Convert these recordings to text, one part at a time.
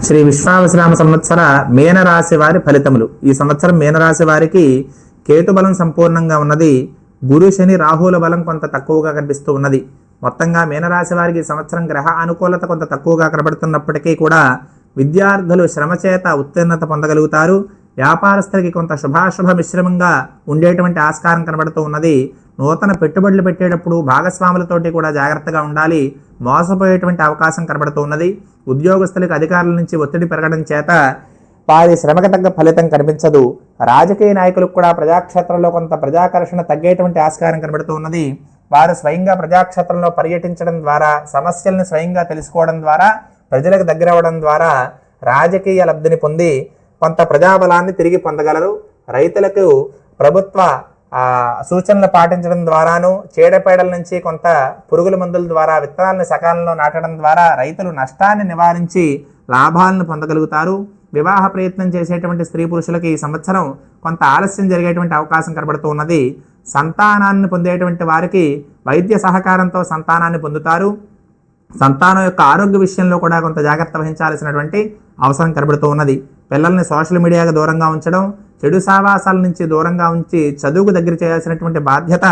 శ్రీ విశ్వావసనామ సంవత్సర మీనరాశి వారి ఫలితములు. ఈ సంవత్సరం మీనరాశి వారికి కేతు బలం సంపూర్ణంగా ఉన్నది. గురు శని రాహుల బలం కొంత తక్కువగా కనిపిస్తూ ఉన్నది. మొత్తంగా మీనరాశి వారికి ఈ సంవత్సరం గ్రహ అనుకూలత కొంత తక్కువగా కనబడుతున్నప్పటికీ కూడా విద్యార్థులు శ్రమ చేత ఉత్తీర్ణత పొందగలుగుతారు. వ్యాపారస్తులకి కొంత శుభాశుభ మిశ్రమంగా ఉండేటువంటి ఆస్కారం కనబడుతూ ఉన్నది. నూతన పెట్టుబడులు పెట్టేటప్పుడు భాగస్వాములతోటి కూడా జాగ్రత్తగా ఉండాలి. మోసపోయేటువంటి అవకాశం కనబడుతూ ఉన్నది. ఉద్యోగస్తులకు అధికారుల నుంచి ఒత్తిడి పెరగడం చేత వారి శ్రమకు తగ్గ ఫలితం కనిపించదు. రాజకీయ నాయకులకు కూడా ప్రజాక్షేత్రంలో కొంత ప్రజాకర్షణ తగ్గేటువంటి ఆస్కారం కనబడుతూ ఉన్నది. వారు స్వయంగా ప్రజాక్షేత్రంలో పర్యటించడం ద్వారా, సమస్యలను స్వయంగా తెలుసుకోవడం ద్వారా, ప్రజలకు దగ్గర అవ్వడం ద్వారా రాజకీయ లబ్ధిని పొంది కొంత ప్రజాబలాన్ని తిరిగి పొందగలరు. రైతులకు ప్రభుత్వ సూచనలు పాటించడం ద్వారాను, చీడపేడల నుంచి కొంత పురుగుల మందుల ద్వారా విత్తనాలను సకాలంలో నాటడం ద్వారా రైతులు నష్టాన్ని నివారించి లాభాలను పొందగలుగుతారు. వివాహ ప్రయత్నం చేసేటువంటి స్త్రీ పురుషులకి ఈ సంవత్సరం కొంత ఆలస్యం జరిగేటువంటి అవకాశం కనబడుతూ ఉన్నది. సంతానాన్ని పొందేటువంటి వారికి వైద్య సహకారంతో సంతానాన్ని పొందుతారు. సంతానం యొక్క ఆరోగ్య విషయంలో కూడా కొంత జాగ్రత్త వహించాల్సినటువంటి అవసరం కనబడుతూ ఉన్నది. పిల్లల్ని సోషల్ మీడియాకు దూరంగా ఉంచడం, చెడు సావాసాల నుంచి దూరంగా ఉంచి చదువుకు దగ్గర చేయాల్సినటువంటి బాధ్యత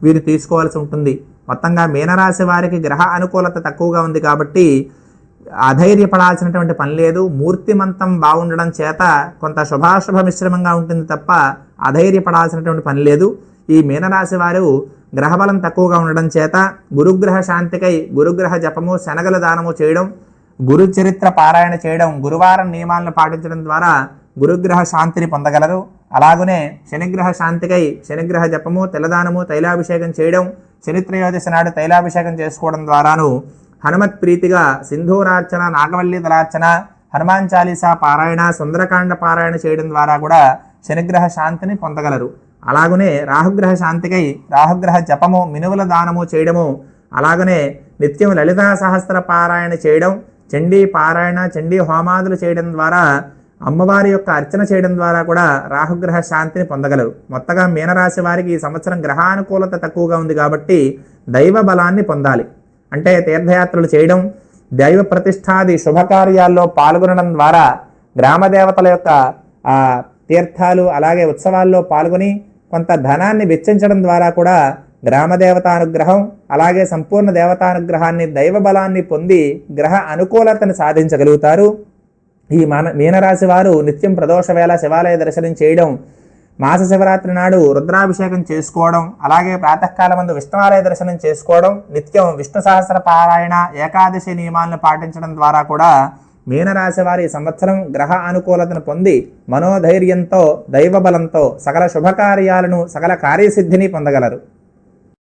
వీరు తీసుకోవాల్సి ఉంటుంది. మొత్తంగా మీనరాశి వారికి గ్రహ అనుకూలత తక్కువగా ఉంది కాబట్టి అధైర్యపడాల్సినటువంటి పని లేదు. మూర్తిమంతం బాగుండడం చేత కొంత శుభాశుభ మిశ్రమంగా ఉంటుంది తప్ప అధైర్యపడాల్సినటువంటి పని లేదు. ఈ మీనరాశి వారు గ్రహబలం తక్కువగా ఉండడం చేత గురుగ్రహ శాంతికై గురుగ్రహ జపము, శనగల దానము చేయడం, గురు చరిత్ర పారాయణ చేయడం, గురువారం నియమాలను పాటించడం ద్వారా గురుగ్రహ శాంతిని పొందగలరు. అలాగనే శనిగ్రహ శాంతికై శనిగ్రహ జపము, తెల్లదానము, తైలాభిషేకం చేయడం, శనిత్రయోదశి నాడు తైలాభిషేకం చేసుకోవడం ద్వారాను హనుమత్ ప్రీతిగా సింధూరార్చన, నాగవల్లి దళార్చన, హనుమాన్ చాలీసా పారాయణ, సుందరకాండ పారాయణ చేయడం ద్వారా కూడా శనిగ్రహ శాంతిని పొందగలరు. అలాగనే రాహుగ్రహ శాంతికై రాహుగ్రహ జపము, మినువుల దానము చేయడము, అలాగనే నిత్యం లలితా సహస్ర పారాయణ చేయడం, చండీ పారాయణ, చండీ హోమాదులు చేయడం ద్వారా, అమ్మవారి యొక్క అర్చన చేయడం ద్వారా కూడా రాహుగ్రహ శాంతిని పొందగలరు. మొత్తగా మీనరాశి వారికి ఈ సంవత్సరం గ్రహానుకూలత తక్కువగా ఉంది కాబట్టి దైవ బలాన్ని పొందాలి. అంటే తీర్థయాత్రలు చేయడం, దైవ ప్రతిష్టాది శుభకార్యాల్లో పాల్గొనడం ద్వారా, గ్రామ దేవతల యొక్క తీర్థాలు అలాగే ఉత్సవాల్లో పాల్గొని కొంత ధనాన్ని వెచ్చించడం ద్వారా కూడా గ్రామ దేవతానుగ్రహం అలాగే సంపూర్ణ దేవతానుగ్రహాన్ని, దైవ బలాన్ని పొంది గ్రహ అనుకూలతను సాధించగలుగుతారు. ఈ మీనరాశి వారు నిత్యం ప్రదోష వేళ శివాలయ దర్శనం చేయడం, మాస శివరాత్రి నాడు రుద్రాభిషేకం చేసుకోవడం, అలాగే ప్రాతకాలమందు విష్ణువాలయ దర్శనం చేసుకోవడం, నిత్యం విష్ణు సహస్ర పారాయణ, ఏకాదశి నియమాలను పాటించడం ద్వారా కూడా మీనరాశి వారి సంవత్సరం గ్రహ అనుకూలతను పొంది మనోధైర్యంతో, దైవ బలంతో సకల శుభకార్యాలను, సకల కార్యసిద్ధిని పొందగలరు.